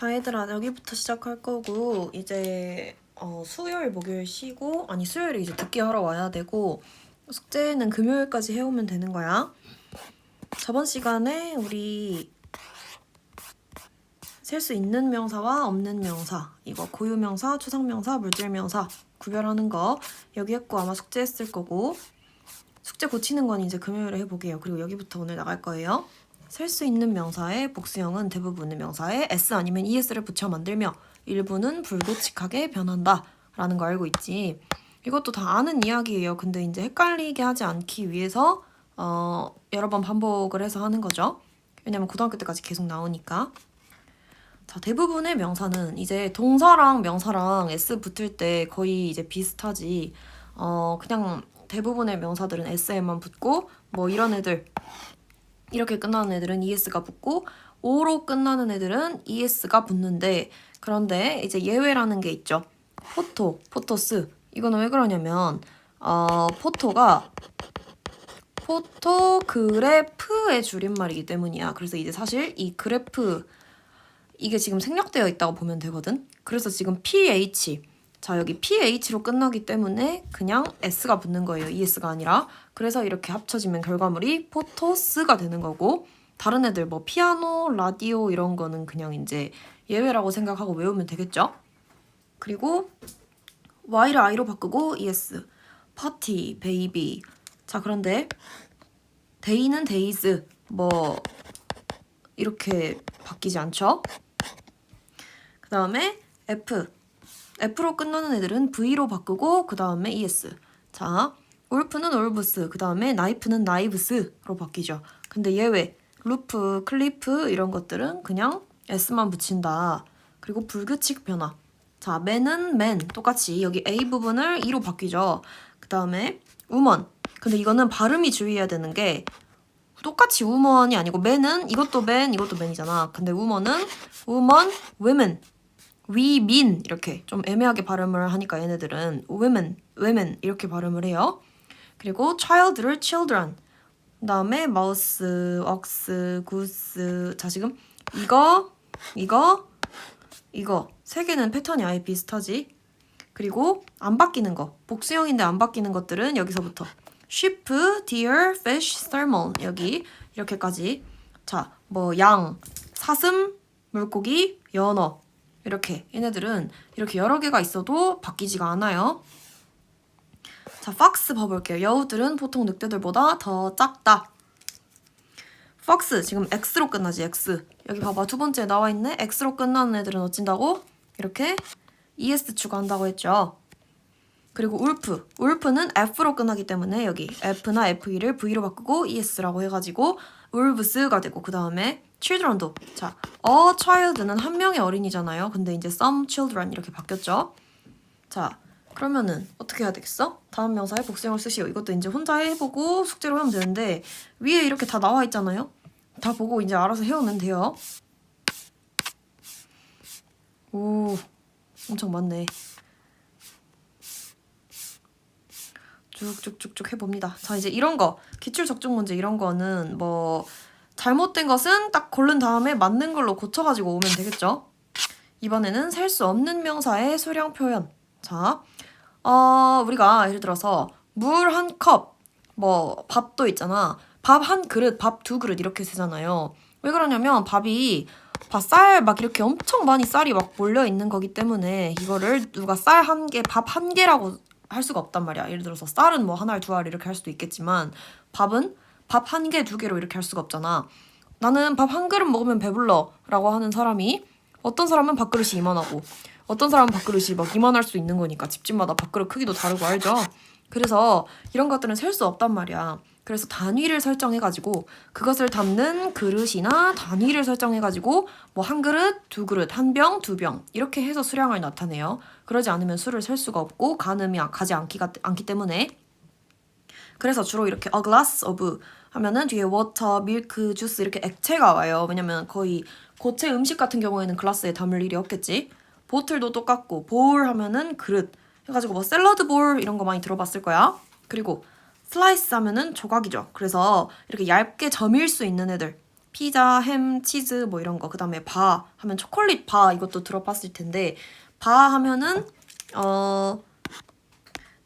자, 얘들아, 여기부터 시작할 거고, 이제, 수요일, 목요일 쉬고, 아니, 수요일에 이제 듣기 하러 와야 되고, 숙제는 금요일까지 해오면 되는 거야. 저번 시간에 우리 셀 수 있는 명사와 없는 명사, 이거 고유명사, 추상명사, 물질명사 구별하는 거 여기 했고 아마 숙제했을 거고, 숙제 고치는 건 이제 금요일에 해보게요. 그리고 여기부터 오늘 나갈 거예요. 셀 수 있는 명사의 복수형은 대부분의 명사에 s 아니면 es를 붙여 만들며 일부는 불규칙하게 변한다 라는 거 알고 있지. 이것도 다 아는 이야기예요. 근데 이제 헷갈리게 하지 않기 위해서 여러 번 반복을 해서 하는 거죠. 왜냐면 고등학교 때까지 계속 나오니까. 자, 대부분의 명사는 이제 동사랑 명사랑 s 붙을 때 거의 이제 비슷하지. 그냥 대부분의 명사들은 s에만 붙고, 뭐 이런 애들 이렇게 끝나는 애들은 es가 붙고, o로 끝나는 애들은 es가 붙는데, 그런데 이제 예외라는 게 있죠. 포토스. 이거는 왜 그러냐면 포토가 포토그래프의 줄임말이기 때문이야. 그래서 이제 사실 이 그래프 이게 지금 생략되어 있다고 보면 되거든. 그래서 지금 ph, 자 여기 ph로 끝나기 때문에 그냥 s가 붙는 거예요. es가 아니라. 그래서 이렇게 합쳐지면 결과물이 포토스가 되는 거고, 다른 애들 뭐 피아노, 라디오 이런 거는 그냥 이제 예외라고 생각하고 외우면 되겠죠. 그리고 y를 i로 바꾸고 es, party, baby. 자, 그런데 day는 days, 뭐 이렇게 바뀌지 않죠. 그 다음에 F로 끝나는 애들은 V로 바꾸고 그 다음에 ES. 자, wolf는 wolves, 그 다음에 knife는 knives로 바뀌죠. 근데 예외, 루프, 클리프 이런 것들은 그냥 S만 붙인다. 그리고 불규칙 변화. 자, man은 man, 똑같이 여기 A 부분을 E로 바뀌죠. 그 다음에 woman. 근데 이거는 발음이 주의해야 되는 게 똑같이 woman이 아니고 man은 이것도 man이잖아. 근데 woman은 woman, women. 위민 이렇게 좀 애매하게 발음을 하니까 얘네들은 women 이렇게 발음을 해요. 그리고 child를 children, 그 다음에 mouse, ox, goose. 자, 지금 이거 세 개는 패턴이 아예 비슷하지. 그리고 안 바뀌는 거, 복수형인데 안 바뀌는 것들은 여기서부터 sheep, deer, fish, salmon 여기 이렇게까지. 자, 뭐 양, 사슴, 물고기, 연어 이렇게 얘네들은 이렇게 여러 개가 있어도 바뀌지가 않아요. 자, fox 봐볼게요. 여우들은 보통 늑대들보다 더 작다. fox 지금 x로 끝나지. x 여기 봐봐, 두 번째 나와 있네. x로 끝나는 애들은 어찐다고? 이렇게 es 추가한다고 했죠. 그리고 wolf는 f로 끝나기 때문에 여기 f나 fe를 v로 바꾸고 es라고 해가지고 wolves가 되고, 그 다음에 children도, 자, a child는 한 명의 어린이잖아요. 근데 이제 some children 이렇게 바뀌었죠. 자, 그러면은 어떻게 해야 되겠어? 다음 명사에 복수형을 쓰시오. 이것도 이제 혼자 해보고 숙제로 하면 되는데, 위에 이렇게 다 나와 있잖아요. 다 보고 이제 알아서 해오면 돼요. 오, 엄청 많네. 쭉쭉쭉쭉 해봅니다. 자, 이제 이런 거, 기출 적중 문제 이런 거는 뭐 잘못된 것은 딱 고른 다음에 맞는 걸로 고쳐가지고 오면 되겠죠. 이번에는 셀 수 없는 명사의 수량 표현. 자, 우리가 예를 들어서 물 한 컵, 뭐 밥도 있잖아. 밥 한 그릇, 밥 두 그릇 이렇게 쓰잖아요. 왜 그러냐면 쌀 막 이렇게 엄청 많이 쌀이 막 몰려 있는 거기 때문에 이거를 누가 쌀 한 개, 밥 한 개라고 할 수가 없단 말이야. 예를 들어서 쌀은 뭐 한 알, 두 알 이렇게 할 수도 있겠지만 밥은 밥 한 개, 두 개로 이렇게 할 수가 없잖아. 나는 밥 한 그릇 먹으면 배불러 라고 하는 사람이, 어떤 사람은 밥그릇이 이만하고 어떤 사람은 밥그릇이 막 이만할 수 있는 거니까 집집마다 밥그릇 크기도 다르고 알죠? 그래서 이런 것들은 셀 수 없단 말이야. 그래서 단위를 설정해가지고 그것을 담는 그릇이나 단위를 설정해가지고 뭐 한 그릇, 두 그릇, 한 병, 두 병 이렇게 해서 수량을 나타내요. 그러지 않으면 수를 셀 수가 없고 가늠이 가지 않기 때문에. 그래서 주로 이렇게 a glass of 하면은 뒤에 water, milk, juice 이렇게 액체가 와요. 왜냐면 거의 고체 음식 같은 경우에는 글라스에 담을 일이 없겠지. 보틀도 똑같고, bowl 하면은 그릇 해가지고 뭐 샐러드 볼 이런 거 많이 들어봤을 거야. 그리고 슬라이스 하면은 조각이죠. 그래서 이렇게 얇게 점일 수 있는 애들, 피자, 햄, 치즈 뭐 이런 거. 그 다음에 바 하면 초콜릿 바 이것도 들어봤을 텐데 바 하면은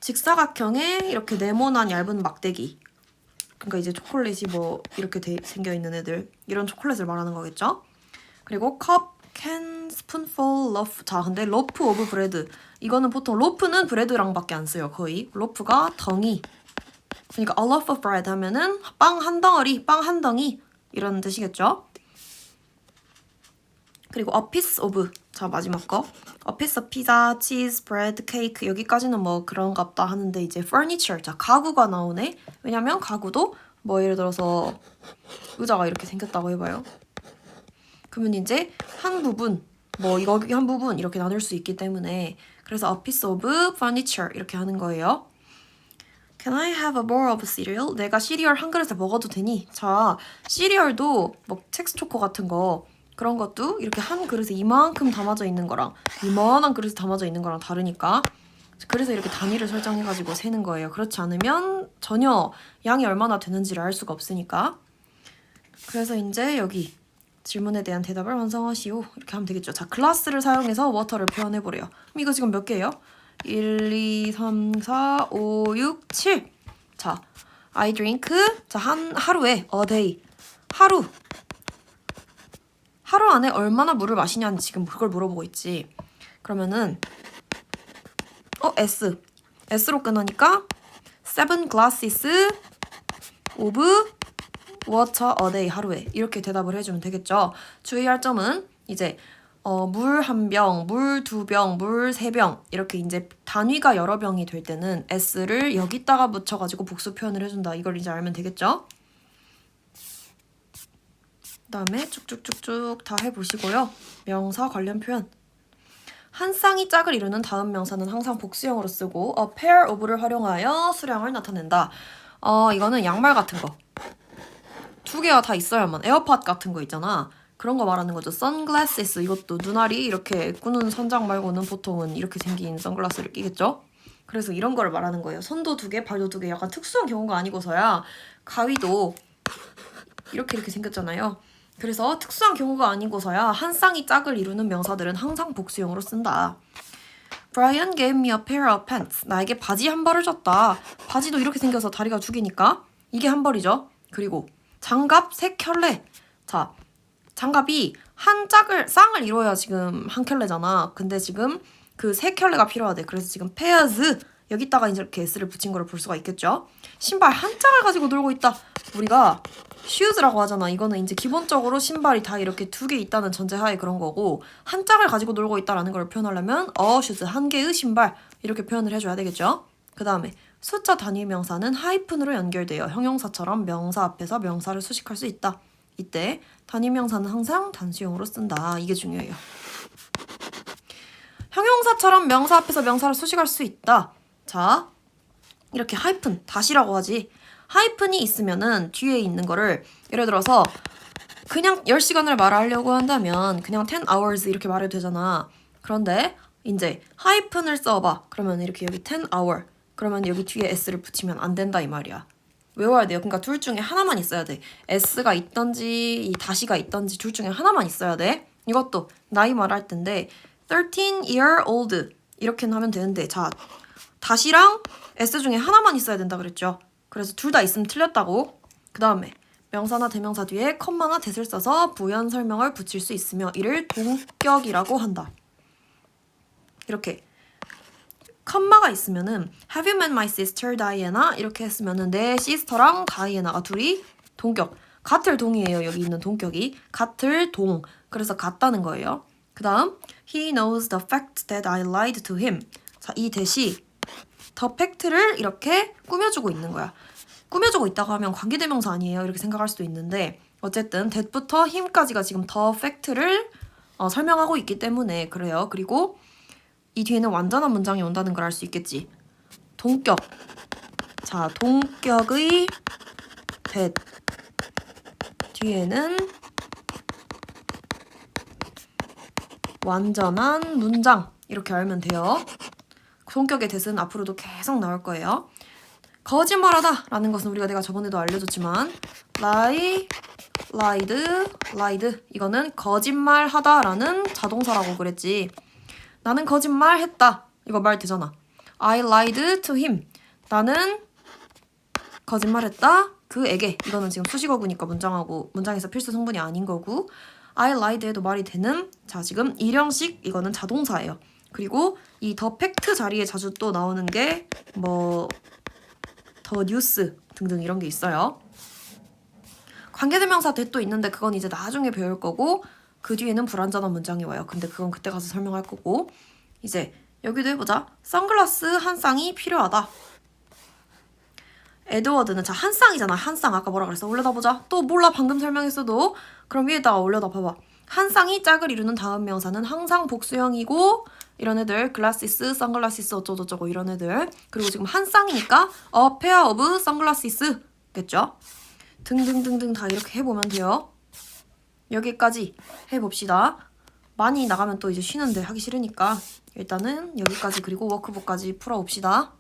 직사각형의 이렇게 네모난 얇은 막대기. 그러니까 이제 초콜릿이 뭐 이렇게 생겨 있는 애들 이런 초콜릿을 말하는 거겠죠. 그리고 컵, 캔, 스푼풀, 러프. 자, 근데 로프 오브 브레드 이거는 보통 로프는 브레드랑밖에 안 써요. 거의 로프가 덩이. 그러니까 a loaf of bread 하면은 빵 한 덩어리, 빵 한 덩이 이런 뜻이겠죠. 그리고 a piece of. 자, 마지막 거. a piece of pizza, cheese, bread, cake. 여기까지는 뭐 그런갑다 하는데 이제 furniture. 자, 가구가 나오네. 왜냐면 가구도 뭐 예를 들어서 의자가 이렇게 생겼다고 해봐요. 그러면 이제 한 부분, 뭐 여기 한 부분 이렇게 나눌 수 있기 때문에 그래서 a piece of furniture 이렇게 하는 거예요. Can I have a bowl of cereal? 내가 시리얼 한 그릇에 먹어도 되니? 자, 시리얼도 뭐 첵스초코 같은 거 그런 것도 이렇게 한 그릇에 이만큼 담아져 있는 거랑 이만한 그릇에 담아져 있는 거랑 다르니까 그래서 이렇게 단위를 설정해가지고 세는 거예요. 그렇지 않으면 전혀 양이 얼마나 되는지를 알 수가 없으니까. 그래서 이제 여기 질문에 대한 대답을 완성하시오. 이렇게 하면 되겠죠. 자, 글라스를 사용해서 워터를 표현해보래요. 그럼 이거 지금 몇 개예요? 1, 2, 3, 4, 5, 6, 7. 자, I drink. 자, 하루에 a day. 하루 안에 얼마나 물을 마시냐는 지금 그걸 물어보고 있지. 그러면은 S로 끝나니까 7 glasses of water a day. 하루에 이렇게 대답을 해주면 되겠죠. 주의할 점은 이제 물 한 병, 물 두 병, 물 세 병 이렇게 이제 단위가 여러 병이 될 때는 S를 여기다가 붙여가지고 복수 표현을 해준다. 이걸 이제 알면 되겠죠. 그 다음에 쭉쭉쭉쭉 다 해보시고요. 명사 관련 표현. 한 쌍이 짝을 이루는 다음 명사는 항상 복수형으로 쓰고 a pair of를 활용하여 수량을 나타낸다. 이거는 양말 같은 거. 두 개가 다 있어야만. 에어팟 같은 거 있잖아. 그런 거 말하는 거죠. 선글라스 이것도 눈알이 이렇게 꾸는 선장 말고는 보통은 이렇게 생긴 선글라스를 끼겠죠. 그래서 이런 거를 말하는 거예요. 손도 두 개, 발도 두 개. 약간 특수한 경우가 아니고서야 가위도 이렇게 생겼잖아요. 그래서 특수한 경우가 아니고서야 한 쌍이 짝을 이루는 명사들은 항상 복수형으로 쓴다. Brian gave me a pair of pants. 나에게 바지 한 벌을 줬다. 바지도 이렇게 생겨서 다리가 두 개니까 이게 한 벌이죠. 그리고 장갑 세 켤레. 자, 장갑이 쌍을 이루어야 지금 한 켤레잖아. 근데 지금 그 세 켤레가 필요하대. 그래서 지금 pairs 여기다가 이제 이렇게 S를 붙인 거를 볼 수가 있겠죠. 신발 한 짝을 가지고 놀고 있다. 우리가 shoes라고 하잖아. 이거는 이제 기본적으로 신발이 다 이렇게 두 개 있다는 전제하에 그런 거고 한 짝을 가지고 놀고 있다라는 걸 표현하려면 a shoes 한 개의 신발 이렇게 표현을 해줘야 되겠죠. 그 다음에 숫자 단위 명사는 하이픈으로 연결되어 형용사처럼 명사 앞에서 명사를 수식할 수 있다. 이때 단위 명사는 항상 단수형으로 쓴다. 이게 중요해요. 형용사처럼 명사 앞에서 명사를 수식할 수 있다. 자, 이렇게 하이픈, 다시라고 하지. 하이픈이 있으면은 뒤에 있는 거를 예를 들어서 그냥 10시간을 말하려고 한다면 그냥 10 hours 이렇게 말해도 되잖아. 그런데 이제 하이픈을 써봐. 그러면 이렇게 여기 10 hour. 그러면 여기 뒤에 S를 붙이면 안 된다 이 말이야. 외워야 돼요. 그러니까 둘 중에 하나만 있어야 돼. S가 있던지 이 다시가 있던지 둘 중에 하나만 있어야 돼. 이것도 나이 말할 텐데 13year old 이렇게는 하면 되는데 자, 다시랑 S 중에 하나만 있어야 된다 그랬죠. 그래서 둘 다 있으면 틀렸다고. 그 다음에 명사나 대명사 뒤에 컴마나 that을 써서 부연 설명을 붙일 수 있으며 이를 동격이라고 한다. 이렇게 컴마가 있으면은 Have you met my sister Diana? 이렇게 했으면은 내 시스터랑 다이애나가 둘이 동격. 같을 동이에요. 여기 있는 동격이. 같을 동. 그래서 같다는 거예요. 그 다음 He knows the fact that I lied to him. 자, 이 that이 the fact를 이렇게 꾸며주고 있는 거야. 꾸며주고 있다고 하면 관계대명사 아니에요. 이렇게 생각할 수도 있는데 어쨌든 that부터 him까지가 지금 the fact를 설명하고 있기 때문에 그래요. 그리고 이 뒤에는 완전한 문장이 온다는 걸 알 수 있겠지. 동격. 자, 동격의 that. 뒤에는 완전한 문장. 이렇게 알면 돼요. 동격의 that은 앞으로도 계속 나올 거예요. 거짓말하다 라는 것은 내가 저번에도 알려줬지만 lie, lied. 이거는 거짓말하다라는 자동사라고 그랬지. 나는 거짓말했다. 이거 말 되잖아. I lied to him. 나는 거짓말했다. 그에게. 이거는 지금 수식어구니까 문장에서 필수 성분이 아닌 거고. I lied 해도 말이 되는. 자, 지금 일형식 이거는 자동사예요. 그리고 이 더 팩트 자리에 자주 또 나오는 게 뭐 더 뉴스 등등 이런 게 있어요. 관계대명사 that도 있는데 그건 이제 나중에 배울 거고 그 뒤에는 불완전한 문장이 와요. 근데 그건 그때 가서 설명할 거고 이제 여기도 해보자. 선글라스 한 쌍이 필요하다. 에드워드는 자 한 쌍이잖아. 한 쌍 아까 뭐라 그랬어? 올려다 보자. 또 몰라 방금 설명했어도 그럼 위에다가 올려다 봐봐. 한 쌍이 짝을 이루는 다음 명사는 항상 복수형이고 이런 애들 글라시스, 선글라시스 어쩌고저쩌고 이런 애들 그리고 지금 한 쌍이니까 a pair of sunglasses 겠죠? 등등등등 다 이렇게 해보면 돼요. 여기까지 해봅시다. 많이 나가면 또 이제 쉬는데 하기 싫으니까 일단은 여기까지 그리고 워크북까지 풀어봅시다.